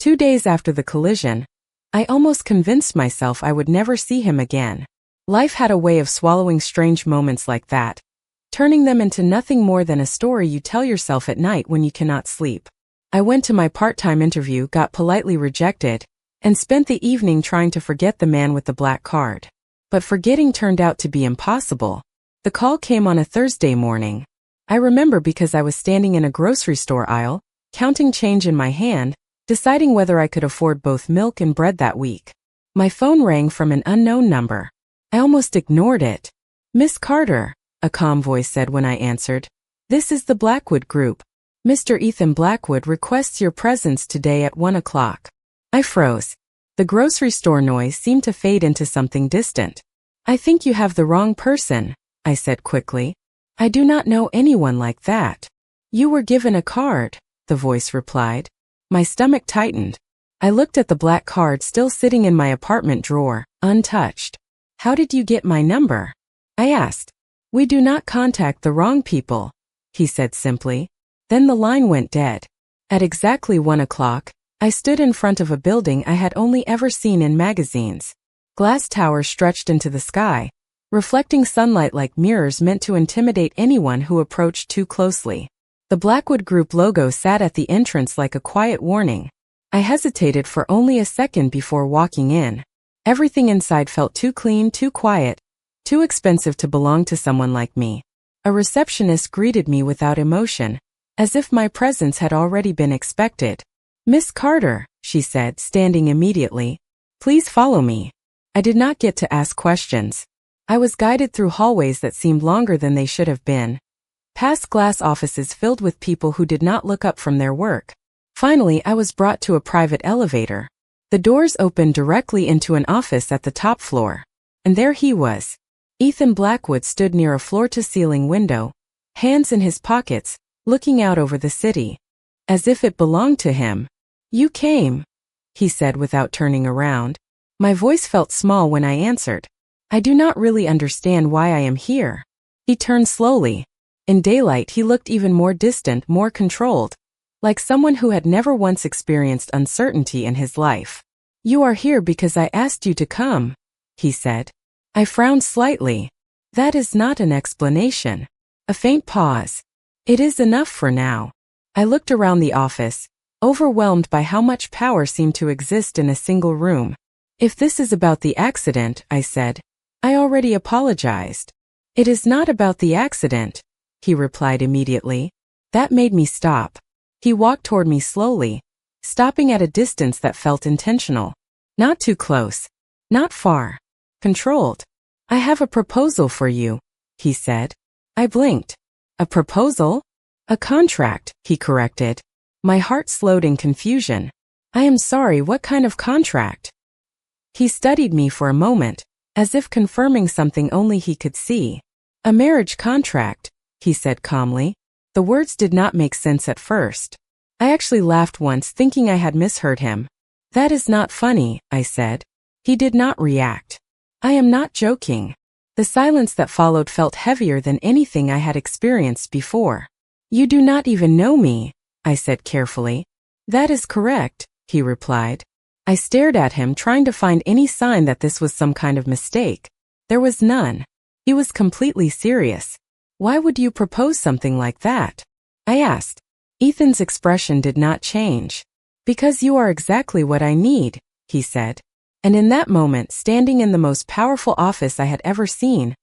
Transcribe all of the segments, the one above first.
2 days after the collision, I almost convinced myself I would never see him again. Life had a way of swallowing strange moments like that, turning them into nothing more than a story you tell yourself at night when you cannot sleep. I went to my part-time interview, got politely rejected, and spent the evening trying to forget the man with the black card. But forgetting turned out to be impossible. The call came on a Thursday morning. I remember because I was standing in a grocery store aisle, counting change in my hand, deciding whether I could afford both milk and bread that week. My phone rang from an unknown number. I almost ignored it. "Miss Carter," a calm voice said when I answered. "This is the Blackwood Group. Mr. Ethan Blackwood requests your presence today at 1 o'clock. I froze. The grocery store noise seemed to fade into something distant. "I think you have the wrong person," I said quickly. "I do not know anyone like that." "You were given a card," the voice replied. My stomach tightened. I looked at the black card still sitting in my apartment drawer, untouched. "How did you get my number?" I asked. "We do not contact the wrong people," he said simply. Then the line went dead. At exactly 1 o'clock, I stood in front of a building I had only ever seen in magazines. Glass towers stretched into the sky, reflecting sunlight like mirrors meant to intimidate anyone who approached too closely. The Blackwood Group logo sat at the entrance like a quiet warning. I hesitated for only a second before walking in. Everything inside felt too clean, too quiet, too expensive to belong to someone like me. A receptionist greeted me without emotion, as if my presence had already been expected. "Miss Carter," she said, standing immediately. "Please follow me." I did not get to ask questions. I was guided through hallways that seemed longer than they should have been, past glass offices filled with people who did not look up from their work. Finally, I was brought to a private elevator. The doors opened directly into an office at the top floor. And there he was. Ethan Blackwood stood near a floor-to-ceiling window, hands in his pockets, looking out over the city, as if it belonged to him. "You came," he said without turning around. My voice felt small when I answered. "I do not really understand why I am here." He turned slowly. In daylight he looked even more distant, more controlled, like someone who had never once experienced uncertainty in his life. "You are here because I asked you to come," he said. I frowned slightly. "That is not an explanation." A faint pause. "It is enough for now." I looked around the office, overwhelmed by how much power seemed to exist in a single room. "If this is about the accident," I said, "I already apologized." "It is not about the accident," he replied immediately. That made me stop. He walked toward me slowly, stopping at a distance that felt intentional. Not too close. Not far. Controlled. "I have a proposal for you," he said. I blinked. "A proposal?" "A contract," he corrected. My heart slowed in confusion. "I am sorry, what kind of contract?" He studied me for a moment, as if confirming something only he could see. "A marriage contract," he said calmly. The words did not make sense at first. I actually laughed once, thinking I had misheard him. "That is not funny," I said. He did not react. "I am not joking." The silence that followed felt heavier than anything I had experienced before. "You do not even know me," I said carefully. "That is correct," he replied. I stared at him, trying to find any sign that this was some kind of mistake. There was none. He was completely serious. "Why would you propose something like that?" I asked. Ethan's expression did not change. "Because you are exactly what I need," he said. And in that moment, standing in the most powerful office I had ever seen,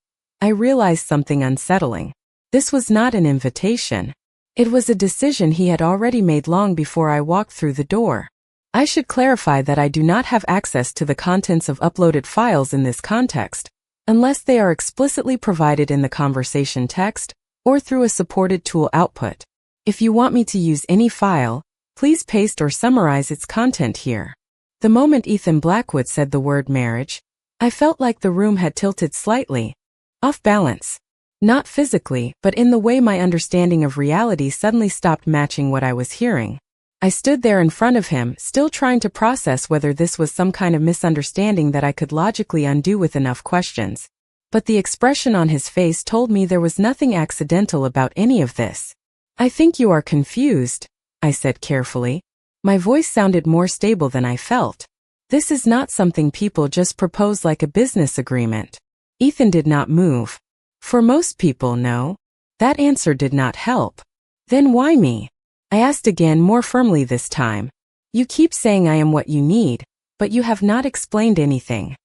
I realized something unsettling. This was not an invitation. It was a decision he had already made long before I walked through the door. I should clarify that I do not have access to the contents of uploaded files in this context, unless they are explicitly provided in the conversation text or through a supported tool output. If you want me to use any file, please paste or summarize its content here. The moment Ethan Blackwood said the word marriage, I felt like the room had tilted slightly, off balance. Not physically, but in the way my understanding of reality suddenly stopped matching what I was hearing. I stood there in front of him, still trying to process whether this was some kind of misunderstanding that I could logically undo with enough questions. But the expression on his face told me there was nothing accidental about any of this. "I think you are confused," I said carefully. My voice sounded more stable than I felt. This is not something people just propose like a business agreement. Ethan did not move. For most people, no. That answer did not help. Then why me? I asked again, more firmly this time. You keep saying I am what you need, but you have not explained anything.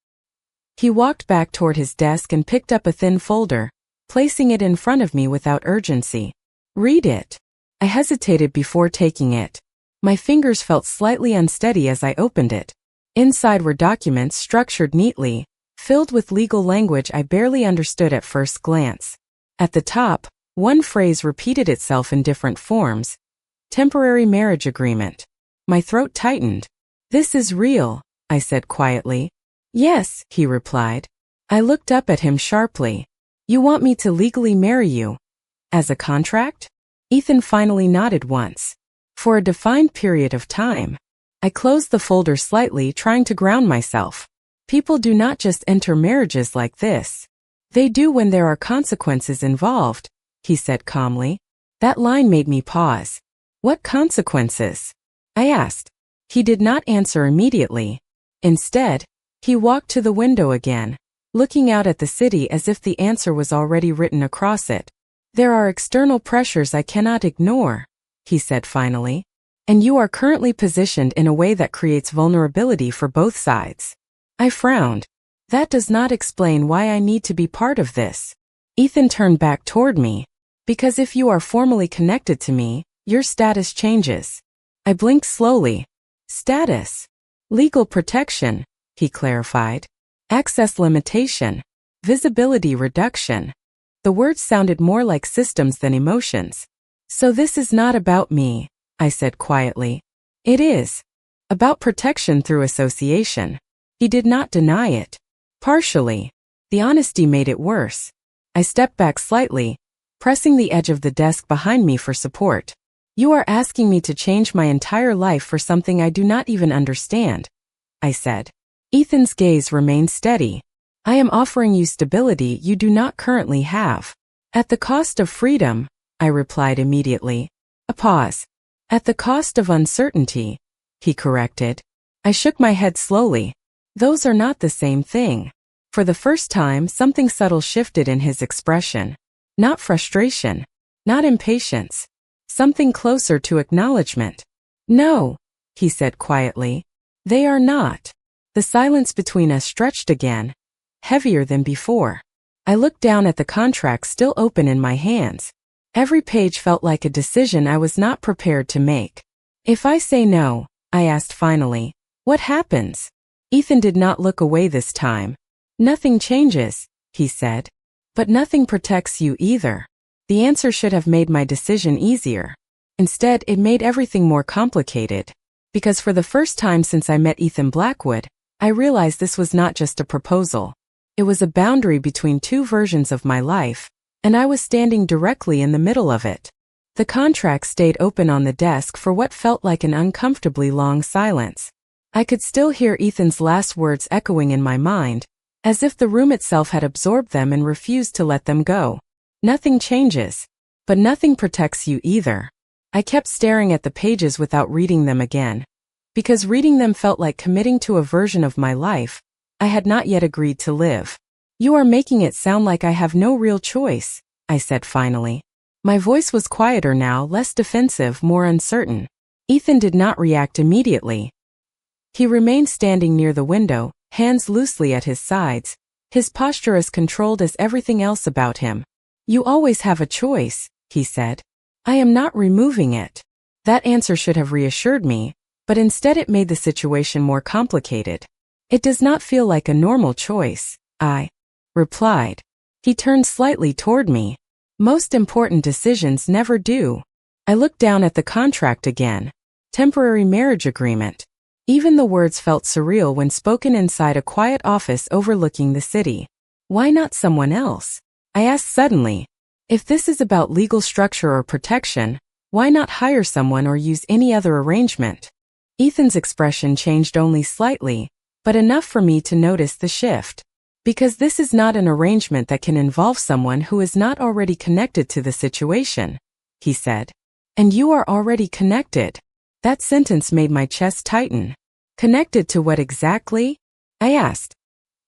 He walked back toward his desk and picked up a thin folder, placing it in front of me without urgency. Read it. I hesitated before taking it. My fingers felt slightly unsteady as I opened it. Inside were documents structured neatly, filled with legal language I barely understood at first glance. At the top, one phrase repeated itself in different forms. Temporary marriage agreement. My throat tightened. This is real, I said quietly. Yes, he replied. I looked up at him sharply. You want me to legally marry you? As a contract? Ethan finally nodded once. For a defined period of time. I closed the folder slightly, trying to ground myself. People do not just enter marriages like this. They do when there are consequences involved, he said calmly. That line made me pause. What consequences? I asked. He did not answer immediately. Instead, he walked to the window again, looking out at the city as if the answer was already written across it. There are external pressures I cannot ignore, he said finally. And you are currently positioned in a way that creates vulnerability for both sides. I frowned. That does not explain why I need to be part of this. Ethan turned back toward me. Because if you are formally connected to me, your status changes. I blinked slowly. Status. Legal protection, he clarified. Access limitation. Visibility reduction. The words sounded more like systems than emotions. So this is not about me, I said quietly. It is. About protection through association. He did not deny it. Partially. The honesty made it worse. I stepped back slightly, pressing the edge of the desk behind me for support. You are asking me to change my entire life for something I do not even understand, I said. Ethan's gaze remained steady. I am offering you stability you do not currently have. At the cost of freedom, I replied immediately. A pause. At the cost of uncertainty, he corrected. I shook my head slowly. Those are not the same thing. For the first time, something subtle shifted in his expression. Not frustration. Not impatience. Something closer to acknowledgement. No, he said quietly. They are not. The silence between us stretched again, heavier than before. I looked down at the contract still open in my hands. Every page felt like a decision I was not prepared to make. If I say no, I asked finally, what happens? Ethan did not look away this time. Nothing changes, he said. But nothing protects you either. The answer should have made my decision easier. Instead, it made everything more complicated. Because for the first time since I met Ethan Blackwood, I realized this was not just a proposal. It was a boundary between two versions of my life, and I was standing directly in the middle of it. The contract stayed open on the desk for what felt like an uncomfortably long silence. I could still hear Ethan's last words echoing in my mind, as if the room itself had absorbed them and refused to let them go. Nothing changes, but nothing protects you either. I kept staring at the pages without reading them again. Because reading them felt like committing to a version of my life I had not yet agreed to live. You are making it sound like I have no real choice, I said finally. My voice was quieter now, less defensive, more uncertain. Ethan did not react immediately. He remained standing near the window, hands loosely at his sides, his posture as controlled as everything else about him. You always have a choice, he said. I am not removing it. That answer should have reassured me, but instead it made the situation more complicated. It does not feel like a normal choice, I replied. He turned slightly toward me. Most important decisions never do. I looked down at the contract again. Temporary marriage agreement. Even the words felt surreal when spoken inside a quiet office overlooking the city. Why not someone else? I asked suddenly. If this is about legal structure or protection, why not hire someone or use any other arrangement? Ethan's expression changed only slightly, but enough for me to notice the shift. Because this is not an arrangement that can involve someone who is not already connected to the situation, he said. And you are already connected. That sentence made my chest tighten. Connected to what exactly? I asked.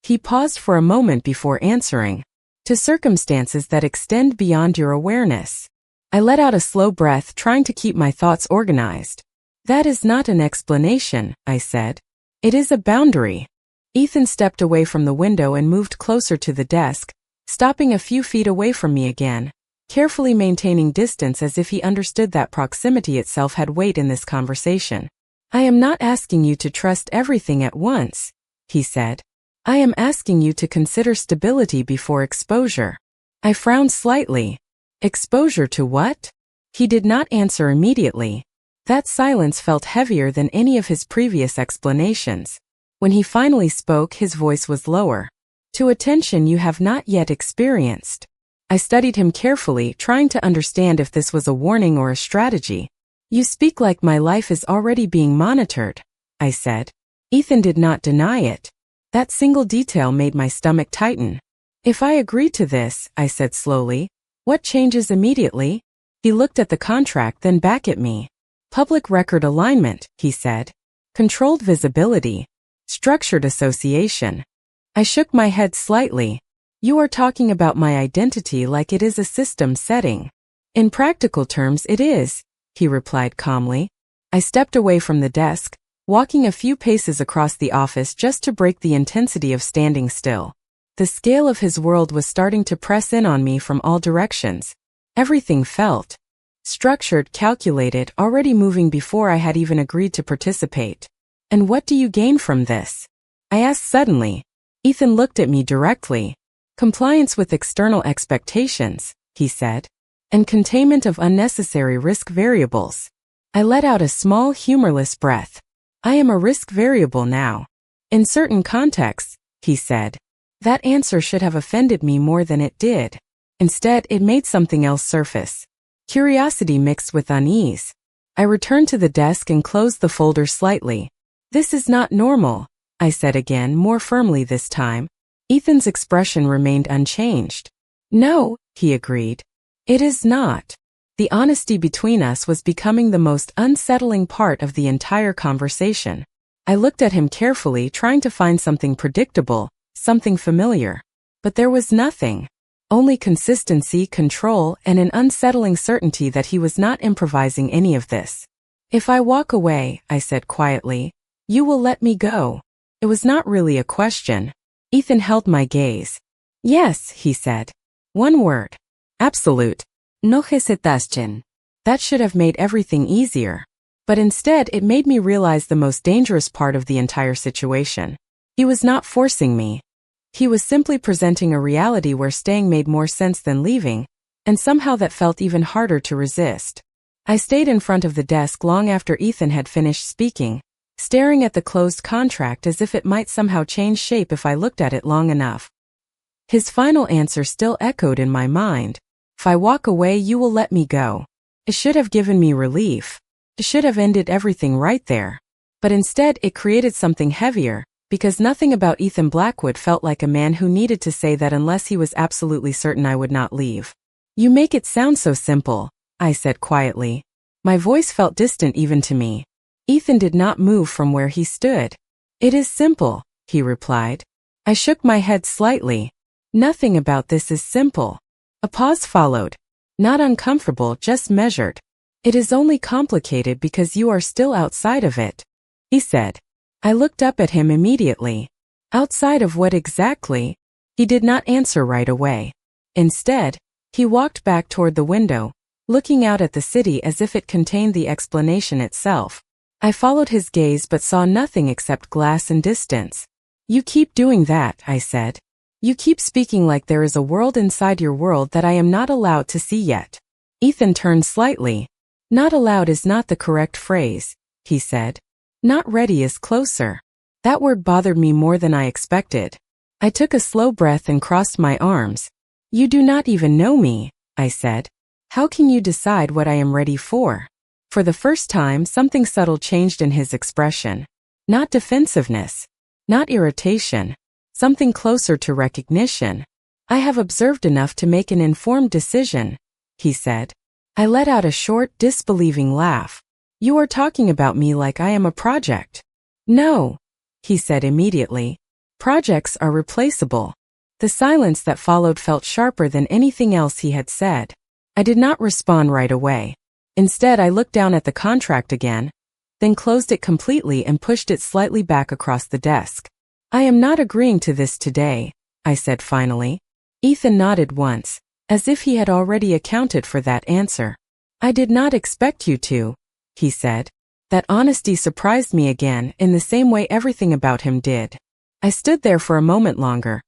He paused for a moment before answering. To circumstances that extend beyond your awareness. I let out a slow breath, trying to keep my thoughts organized. That is not an explanation, I said. It is a boundary. Ethan stepped away from the window and moved closer to the desk, stopping a few feet away from me again, carefully maintaining distance as if he understood that proximity itself had weight in this conversation. I am not asking you to trust everything at once, he said. I am asking you to consider stability before exposure. I frowned slightly. Exposure to what? He did not answer immediately. That silence felt heavier than any of his previous explanations. When he finally spoke, his voice was lower. To a tension you have not yet experienced. I studied him carefully, trying to understand if this was a warning or a strategy. You speak like my life is already being monitored, I said. Ethan did not deny it. That single detail made my stomach tighten. If I agree to this, I said slowly, what changes immediately? He looked at the contract, then back at me. Public record alignment, he said. Controlled visibility. Structured association. I shook my head slightly. You are talking about my identity like it is a system setting. In practical terms, it is, he replied calmly. I stepped away from the desk, walking a few paces across the office just to break the intensity of standing still. The scale of his world was starting to press in on me from all directions. Everything felt structured, calculated, already moving before I had even agreed to participate. And what do you gain from this? I asked suddenly. Ethan looked at me directly. Compliance with external expectations, he said, and containment of unnecessary risk variables. I let out a small, humorless breath. I am a risk variable now. In certain contexts, he said. That answer should have offended me more than it did. Instead, it made something else surface. Curiosity mixed with unease. I returned to the desk and closed the folder slightly. This is not normal, I said again, more firmly this time. Ethan's expression remained unchanged. No, he agreed. It is not. The honesty between us was becoming the most unsettling part of the entire conversation. I looked at him carefully, trying to find something predictable, something familiar. But there was nothing. Only consistency, control, and an unsettling certainty that he was not improvising any of this. If I walk away, I said quietly, you will let me go. It was not really a question. Ethan held my gaze. Yes, he said. One word. Absolute. No hesitation. That should have made everything easier. But instead, it made me realize the most dangerous part of the entire situation. He was not forcing me. He was simply presenting a reality where staying made more sense than leaving, and somehow that felt even harder to resist. I stayed in front of the desk long after Ethan had finished speaking, staring at the closed contract as if it might somehow change shape if I looked at it long enough. His final answer still echoed in my mind. If I walk away, you will let me go. It should have given me relief. It should have ended everything right there. But instead, it created something heavier, because nothing about Ethan Blackwood felt like a man who needed to say that unless he was absolutely certain I would not leave. You make it sound so simple, I said quietly. My voice felt distant even to me. Ethan did not move from where he stood. It is simple, he replied. I shook my head slightly. Nothing about this is simple. A pause followed. Not uncomfortable, just measured. It is only complicated because you are still outside of it, he said. I looked up at him immediately. Outside of what exactly? He did not answer right away. Instead, he walked back toward the window, looking out at the city as if it contained the explanation itself. I followed his gaze but saw nothing except glass and distance. You keep doing that, I said. You keep speaking like there is a world inside your world that I am not allowed to see yet. Ethan turned slightly. Not allowed is not the correct phrase, he said. Not ready is closer. That word bothered me more than I expected. I took a slow breath and crossed my arms. You do not even know me, I said. How can you decide what I am ready for? For the first time, something subtle changed in his expression. Not defensiveness. Not irritation. Something closer to recognition. I have observed enough to make an informed decision, he said. I let out a short, disbelieving laugh. You are talking about me like I am a project. No, he said immediately. Projects are replaceable. The silence that followed felt sharper than anything else he had said. I did not respond right away. Instead, I looked down at the contract again, then closed it completely and pushed it slightly back across the desk. I am not agreeing to this today, I said finally. Ethan nodded once, as if he had already accounted for that answer. I did not expect you to, he said. That honesty surprised me again in the same way everything about him did. I stood there for a moment longer,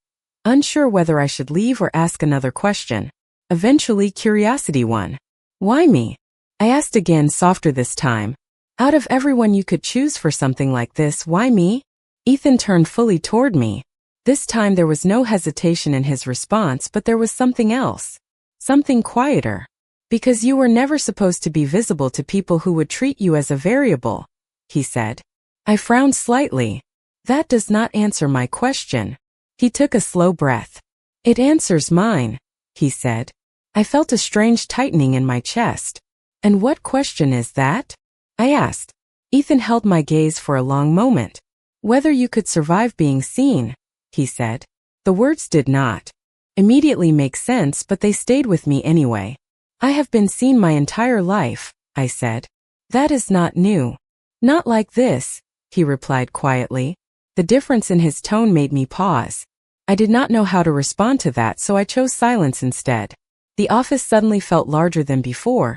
unsure whether I should leave or ask another question. Eventually, curiosity won. Why me? I asked again, softer this time. Out of everyone you could choose for something like this, why me? Ethan turned fully toward me. This time there was no hesitation in his response, but there was something else. Something quieter. Because you were never supposed to be visible to people who would treat you as a variable, he said. I frowned slightly. That does not answer my question. He took a slow breath. It answers mine, he said. I felt a strange tightening in my chest. And what question is that? I asked. Ethan held my gaze for a long moment. Whether you could survive being seen, he said. The words did not immediately make sense, but they stayed with me anyway. I have been seen my entire life, I said. That is not new. Not like this, he replied quietly. The difference in his tone made me pause. I did not know how to respond to that, so I chose silence instead. The office suddenly felt larger than before.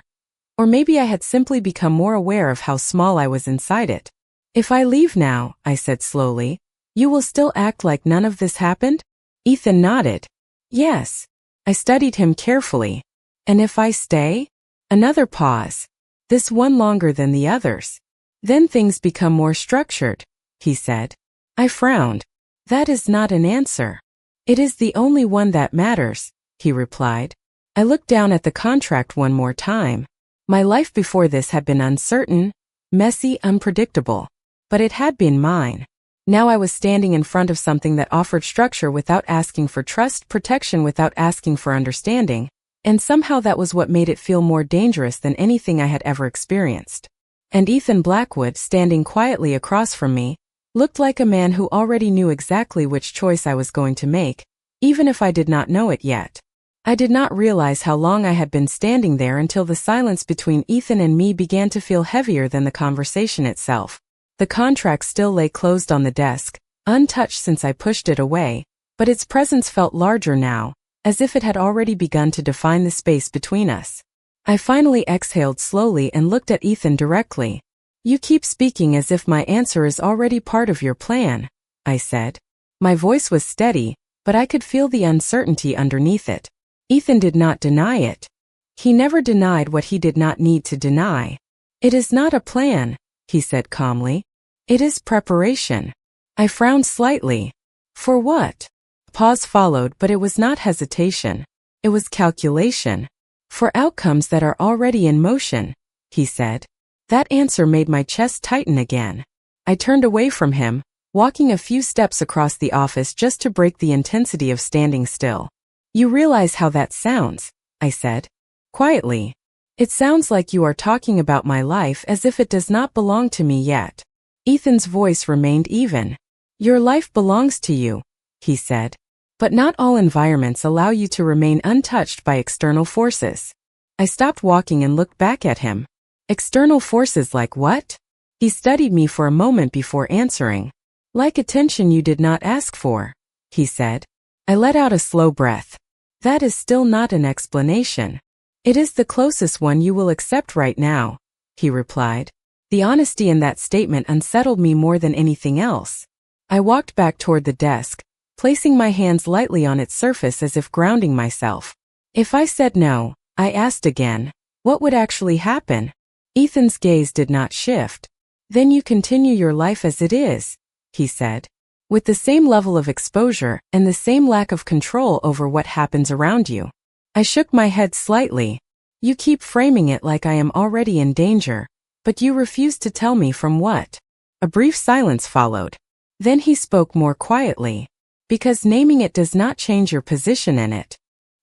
Or maybe I had simply become more aware of how small I was inside it. If I leave now, I said slowly, you will still act like none of this happened? Ethan nodded. Yes. I studied him carefully. And if I stay? Another pause. This one longer than the others. Then things become more structured, he said. I frowned. That is not an answer. It is the only one that matters, he replied. I looked down at the contract one more time. My life before this had been uncertain, messy, unpredictable. But it had been mine. Now I was standing in front of something that offered structure without asking for trust, protection without asking for understanding, and somehow that was what made it feel more dangerous than anything I had ever experienced. And Ethan Blackwood, standing quietly across from me, looked like a man who already knew exactly which choice I was going to make, even if I did not know it yet. I did not realize how long I had been standing there until the silence between Ethan and me began to feel heavier than the conversation itself. The contract still lay closed on the desk, untouched since I pushed it away, but its presence felt larger now, as if it had already begun to define the space between us. I finally exhaled slowly and looked at Ethan directly. You keep speaking as if my answer is already part of your plan, I said. My voice was steady, but I could feel the uncertainty underneath it. Ethan did not deny it. He never denied what he did not need to deny. It is not a plan, he said calmly. It is preparation. I frowned slightly. For what? A pause followed, but it was not hesitation. It was calculation. For outcomes that are already in motion, he said. That answer made my chest tighten again. I turned away from him, walking a few steps across the office just to break the intensity of standing still. You realize how that sounds, I said. Quietly. It sounds like you are talking about my life as if it does not belong to me yet. Ethan's voice remained even. Your life belongs to you, he said. But not all environments allow you to remain untouched by external forces. I stopped walking and looked back at him. External forces like what? He studied me for a moment before answering. Like attention you did not ask for, he said. I let out a slow breath. That is still not an explanation. It is the closest one you will accept right now, he replied. The honesty in that statement unsettled me more than anything else. I walked back toward the desk, placing my hands lightly on its surface as if grounding myself. If I said no, I asked again, what would actually happen? Ethan's gaze did not shift. Then you continue your life as it is, he said. With the same level of exposure and the same lack of control over what happens around you. I shook my head slightly. You keep framing it like I am already in danger, but you refuse to tell me from what. A brief silence followed. Then he spoke more quietly. Because naming it does not change your position in it.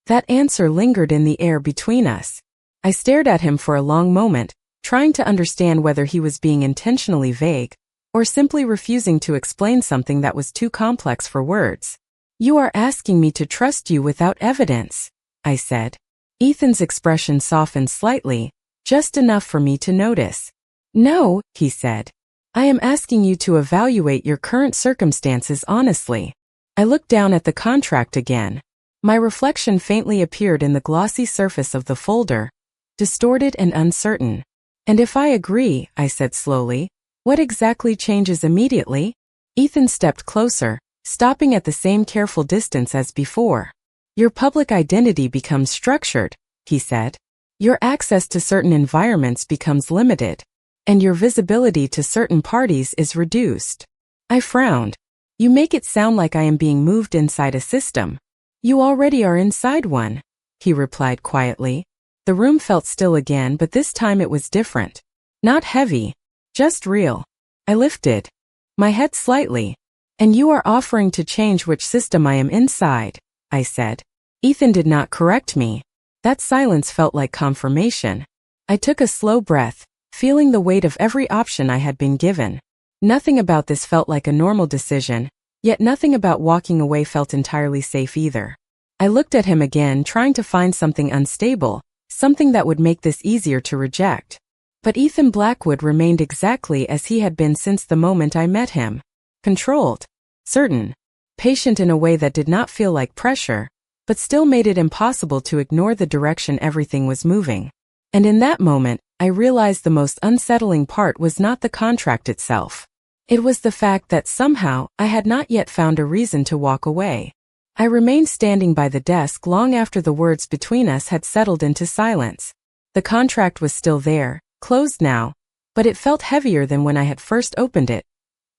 That answer lingered in the air between us. I stared at him for a long moment, trying to understand whether he was being intentionally vague or simply refusing to explain something that was too complex for words. "You are asking me to trust you without evidence," I said. Ethan's expression softened slightly, just enough for me to notice. "No," he said. "I am asking you to evaluate your current circumstances honestly." I looked down at the contract again. My reflection faintly appeared in the glossy surface of the folder, distorted and uncertain. "And if I agree," I said slowly, "what exactly changes immediately?" Ethan stepped closer, stopping at the same careful distance as before. "Your public identity becomes structured," he said. "Your access to certain environments becomes limited, and your visibility to certain parties is reduced." I frowned. "You make it sound like I am being moved inside a system." "You already are inside one," he replied quietly. The room felt still again, but this time it was different. Not heavy, just real. I lifted my head slightly. "And you are offering to change which system I am inside," I said. Ethan did not correct me. That silence felt like confirmation. I took a slow breath, feeling the weight of every option I had been given. Nothing about this felt like a normal decision, yet nothing about walking away felt entirely safe either. I looked at him again, trying to find something unstable, something that would make this easier to reject. But Ethan Blackwood remained exactly as he had been since the moment I met him. Controlled, certain, patient in a way that did not feel like pressure, but still made it impossible to ignore the direction everything was moving. And in that moment, I realized the most unsettling part was not the contract itself. It was the fact that somehow I had not yet found a reason to walk away. I remained standing by the desk long after the words between us had settled into silence. The contract was still there, closed now, but it felt heavier than when I had first opened it,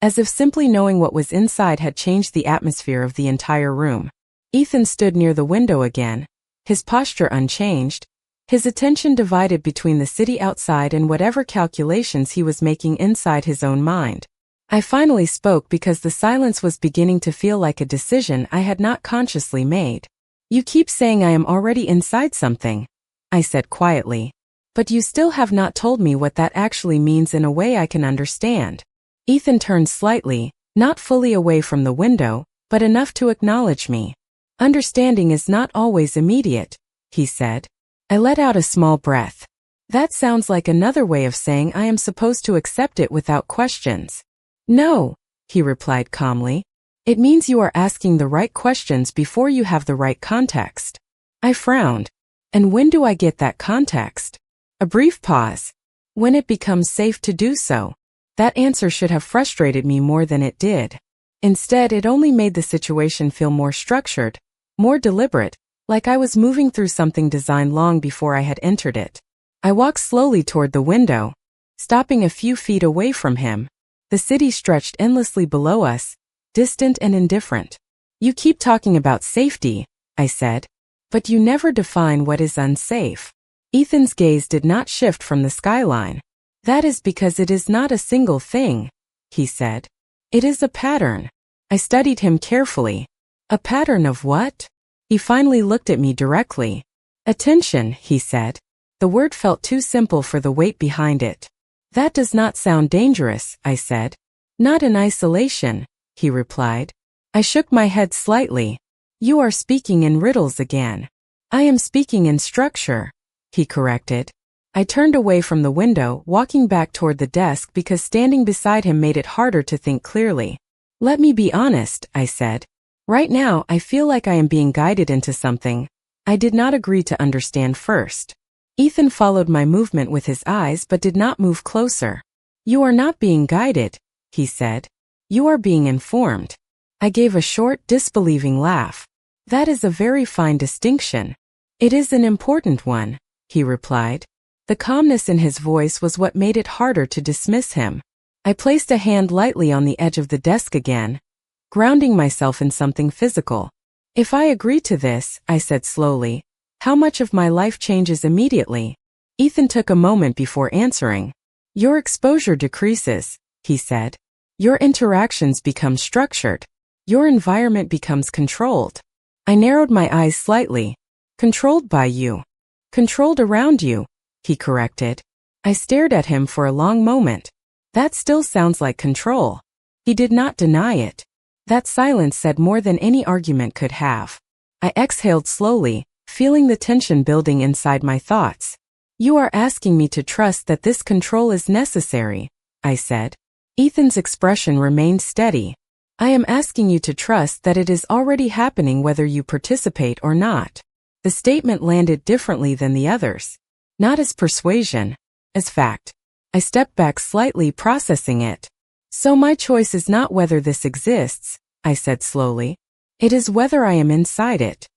as if simply knowing what was inside had changed the atmosphere of the entire room. Ethan stood near the window again, his posture unchanged, his attention divided between the city outside and whatever calculations he was making inside his own mind. I finally spoke because the silence was beginning to feel like a decision I had not consciously made. "You keep saying I am already inside something," I said quietly. "But you still have not told me what that actually means in a way I can understand." Ethan turned slightly, not fully away from the window, but enough to acknowledge me. "Understanding is not always immediate," he said. I let out a small breath. "That sounds like another way of saying I am supposed to accept it without questions." "No," he replied calmly. "It means you are asking the right questions before you have the right context." I frowned. "And when do I get that context?" A brief pause. "When it becomes safe to do so." That answer should have frustrated me more than it did. Instead, it only made the situation feel more structured, more deliberate, like I was moving through something designed long before I had entered it. I walked slowly toward the window, stopping a few feet away from him. The city stretched endlessly below us, distant and indifferent. "You keep talking about safety," I said, "but you never define what is unsafe." Ethan's gaze did not shift from the skyline. "That is because it is not a single thing," he said. "It is a pattern." I studied him carefully. "A pattern of what?" He finally looked at me directly. "Attention," he said. The word felt too simple for the weight behind it. "That does not sound dangerous," I said. "Not in isolation," he replied. I shook my head slightly. "You are speaking in riddles again." "I am speaking in structure," he corrected. I turned away from the window, walking back toward the desk because standing beside him made it harder to think clearly. "Let me be honest," I said. "Right now, I feel like I am being guided into something I did not agree to understand first." Ethan followed my movement with his eyes but did not move closer. "You are not being guided," he said. "You are being informed." I gave a short, disbelieving laugh. "That is a very fine distinction." "It is an important one," he replied. The calmness in his voice was what made it harder to dismiss him. I placed a hand lightly on the edge of the desk again, grounding myself in something physical. "If I agree to this," I said slowly, "how much of my life changes immediately?" Ethan took a moment before answering. "Your exposure decreases," he said. "Your interactions become structured. Your environment becomes controlled." I narrowed my eyes slightly. "Controlled by you." "Controlled around you," he corrected. I stared at him for a long moment. That still sounds like control. He did not deny it. That silence said more than any argument could have. I exhaled slowly, feeling the tension building inside my thoughts. You are asking me to trust that this control is necessary, I said. Ethan's expression remained steady. I am asking you to trust that it is already happening whether you participate or not. The statement landed differently than the others. Not as persuasion, as fact. I stepped back slightly, processing it. So my choice is not whether this exists, I said slowly. It is whether I am inside it.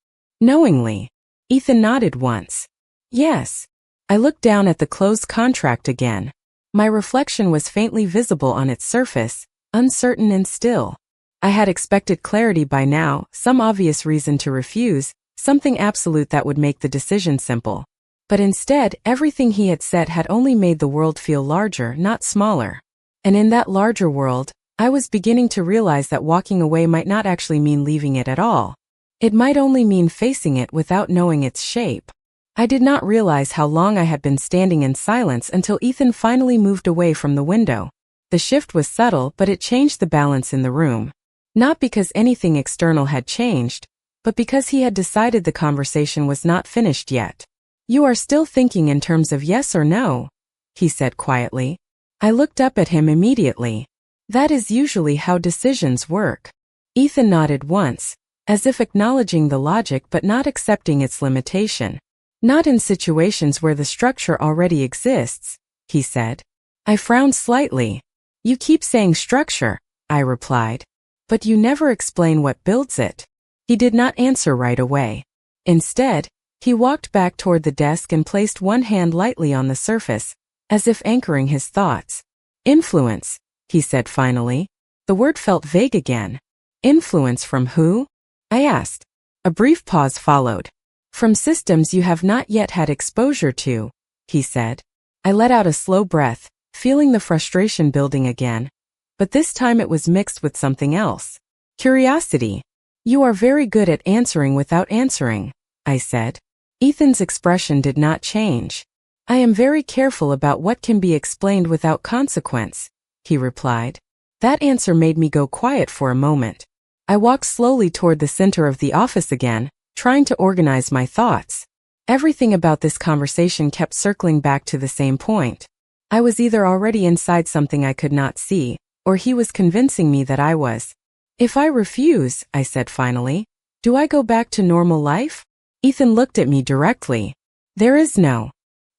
Knowingly. Ethan nodded once. Yes. I looked down at the closed contract again. My reflection was faintly visible on its surface, uncertain and still. I had expected clarity by now, some obvious reason to refuse, something absolute that would make the decision simple. But instead, everything he had said had only made the world feel larger, not smaller. And in that larger world, I was beginning to realize that walking away might not actually mean leaving it at all. It might only mean facing it without knowing its shape. I did not realize how long I had been standing in silence until Ethan finally moved away from the window. The shift was subtle, but it changed the balance in the room. Not because anything external had changed, but because he had decided the conversation was not finished yet. You are still thinking in terms of yes or no, he said quietly. I looked up at him immediately. That is usually how decisions work. Ethan nodded once, as if acknowledging the logic but not accepting its limitation. Not in situations where the structure already exists, he said. I frowned slightly. You keep saying structure, I replied. But you never explain what builds it. He did not answer right away. Instead, he walked back toward the desk and placed one hand lightly on the surface, as if anchoring his thoughts. Influence, he said finally. The word felt vague again. Influence from who? I asked. A brief pause followed. From systems you have not yet had exposure to, he said. I let out a slow breath, feeling the frustration building again. But this time it was mixed with something else. Curiosity. You are very good at answering without answering, I said. Ethan's expression did not change. I am very careful about what can be explained without consequence, he replied. That answer made me go quiet for a moment. I walked slowly toward the center of the office again, trying to organize my thoughts. Everything about this conversation kept circling back to the same point. I was either already inside something I could not see, or he was convincing me that I was. If I refuse, I said finally, do I go back to normal life? Ethan looked at me directly. There is no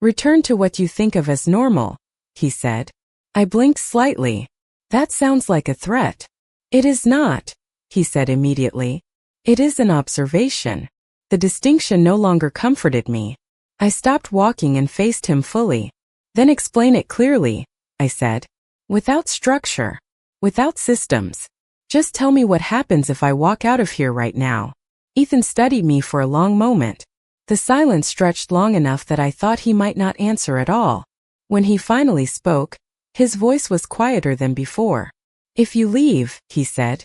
return to what you think of as normal, he said. I blinked slightly. That sounds like a threat. It is not, he said immediately. It is an observation. The distinction no longer comforted me. I stopped walking and faced him fully. Then explain it clearly, I said. Without structure. Without systems. Just tell me what happens if I walk out of here right now. Ethan studied me for a long moment. The silence stretched long enough that I thought he might not answer at all. When he finally spoke, his voice was quieter than before. If you leave, he said,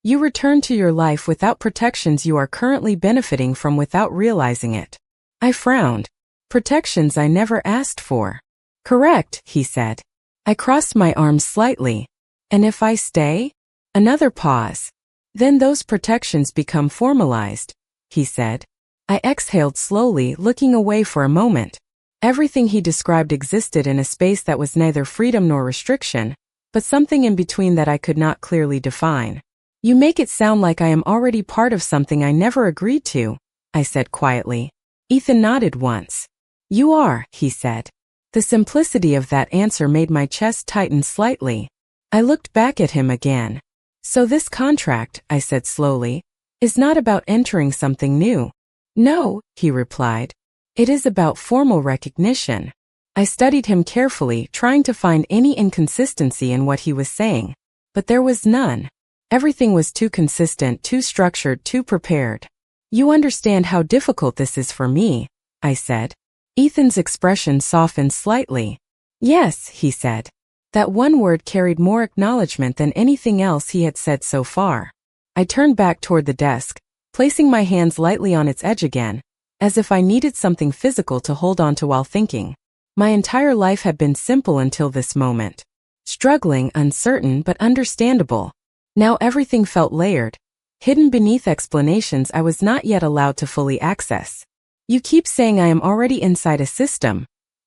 you return to your life without protections you are currently benefiting from without realizing it. I frowned. Protections I never asked for. Correct, he said. I crossed my arms slightly. And if I stay? Another pause. Then those protections become formalized, he said. I exhaled slowly, looking away for a moment. Everything he described existed in a space that was neither freedom nor restriction, but something in between that I could not clearly define. You make it sound like I am already part of something I never agreed to, I said quietly. Ethan nodded once. You are, he said. The simplicity of that answer made my chest tighten slightly. I looked back at him again. So this contract, I said slowly, is not about entering something new. No, he replied. It is about formal recognition. I studied him carefully, trying to find any inconsistency in what he was saying. But there was none. Everything was too consistent, too structured, too prepared. You understand how difficult this is for me, I said. Ethan's expression softened slightly. Yes, he said. That one word carried more acknowledgement than anything else he had said so far. I turned back toward the desk, placing my hands lightly on its edge again, as if I needed something physical to hold on to while thinking. My entire life had been simple until this moment. Struggling, uncertain, but understandable. Now everything felt layered, hidden beneath explanations I was not yet allowed to fully access. You keep saying I am already inside a system,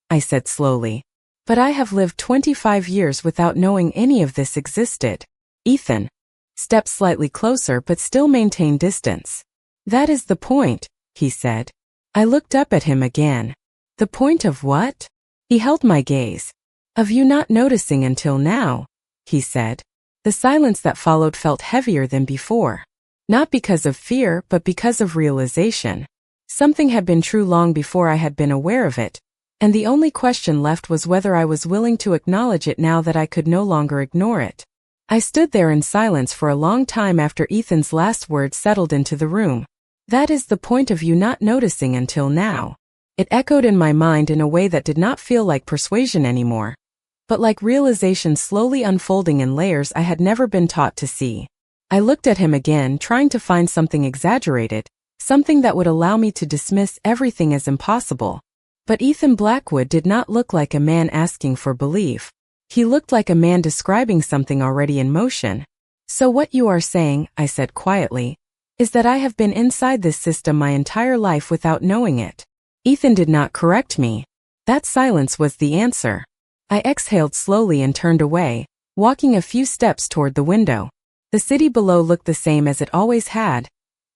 I said slowly. But I have lived 25 years without knowing any of this existed. Ethan stepped slightly closer but still maintained distance. That is the point, he said. I looked up at him again. The point of what? He held my gaze. Of you not noticing until now, he said. The silence that followed felt heavier than before. Not because of fear, but because of realization. Something had been true long before I had been aware of it, and the only question left was whether I was willing to acknowledge it now that I could no longer ignore it. I stood there in silence for a long time after Ethan's last words settled into the room. That is the point of you not noticing until now. It echoed in my mind in a way that did not feel like persuasion anymore, but like realization slowly unfolding in layers I had never been taught to see. I looked at him again, trying to find something exaggerated, something that would allow me to dismiss everything as impossible. But Ethan Blackwood did not look like a man asking for belief. He looked like a man describing something already in motion. So what you are saying, I said quietly, is that I have been inside this system my entire life without knowing it. Ethan did not correct me. That silence was the answer. I exhaled slowly and turned away, walking a few steps toward the window. The city below looked the same as it always had,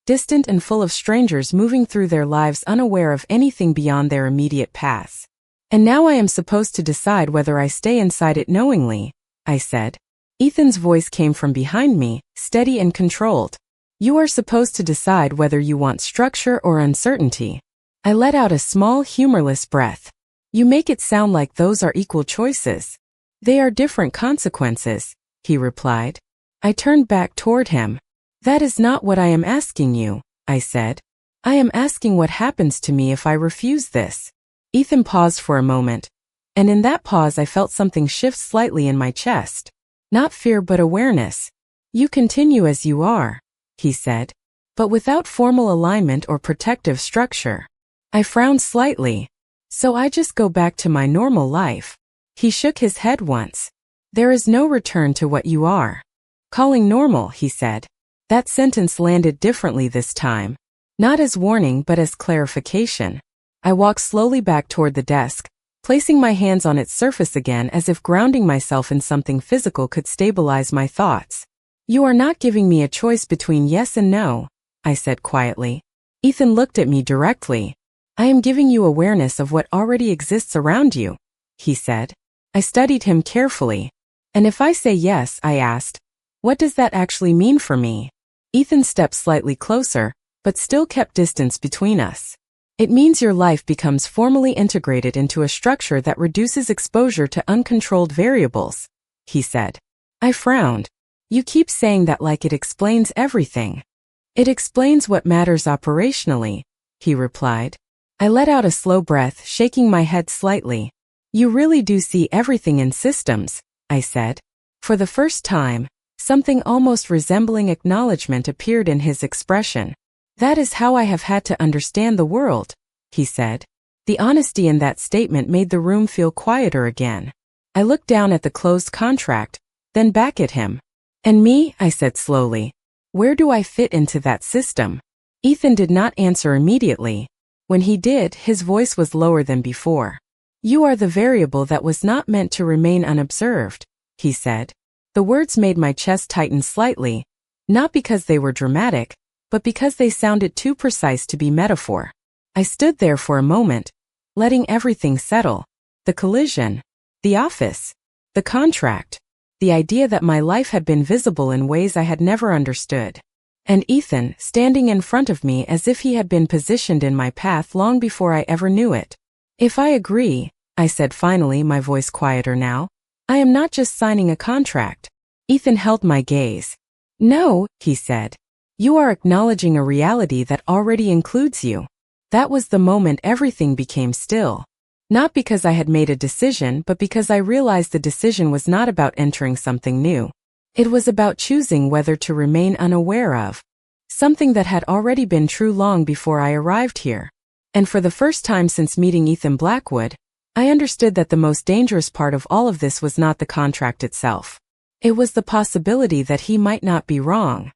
distant and full of strangers moving through their lives unaware of anything beyond their immediate paths. And now I am supposed to decide whether I stay inside it knowingly, I said. Ethan's voice came from behind me, steady and controlled. You are supposed to decide whether you want structure or uncertainty. I let out a small, humorless breath. You make it sound like those are equal choices. They are different consequences, he replied. I turned back toward him. That is not what I am asking you, I said. I am asking what happens to me if I refuse this. Ethan paused for a moment, and in that pause I felt something shift slightly in my chest. Not fear but awareness. You continue as you are, he said, but without formal alignment or protective structure. I frowned slightly. So I just go back to my normal life. He shook his head once. There is no return to what you are calling normal, he said. That sentence landed differently this time. Not as warning but as clarification. I walked slowly back toward the desk, placing my hands on its surface again as if grounding myself in something physical could stabilize my thoughts. You are not giving me a choice between yes and no, I said quietly. Ethan looked at me directly. I am giving you awareness of what already exists around you, he said. I studied him carefully. And if I say yes, I asked, what does that actually mean for me? Ethan stepped slightly closer, but still kept distance between us. It means your life becomes formally integrated into a structure that reduces exposure to uncontrolled variables, he said. I frowned. You keep saying that like it explains everything. It explains what matters operationally, he replied. I let out a slow breath, shaking my head slightly. You really do see everything in systems, I said. For the first time, something almost resembling acknowledgement appeared in his expression. That is how I have had to understand the world, he said. The honesty in that statement made the room feel quieter again. I looked down at the closed contract, then back at him. And me, I said slowly. Where do I fit into that system? Ethan did not answer immediately. When he did, his voice was lower than before. You are the variable that was not meant to remain unobserved, he said. The words made my chest tighten slightly, not because they were dramatic, but because they sounded too precise to be metaphor. I stood there for a moment, letting everything settle. The collision, the office, the contract, the idea that my life had been visible in ways I had never understood. And Ethan, standing in front of me as if he had been positioned in my path long before I ever knew it. If I agree, I said finally, my voice quieter now, I am not just signing a contract. Ethan held my gaze. No, he said. You are acknowledging a reality that already includes you. That was the moment everything became still. Not because I had made a decision, but because I realized the decision was not about entering something new. It was about choosing whether to remain unaware of something that had already been true long before I arrived here. And for the first time since meeting Ethan Blackwood, I understood that the most dangerous part of all of this was not the contract itself. It was the possibility that he might not be wrong.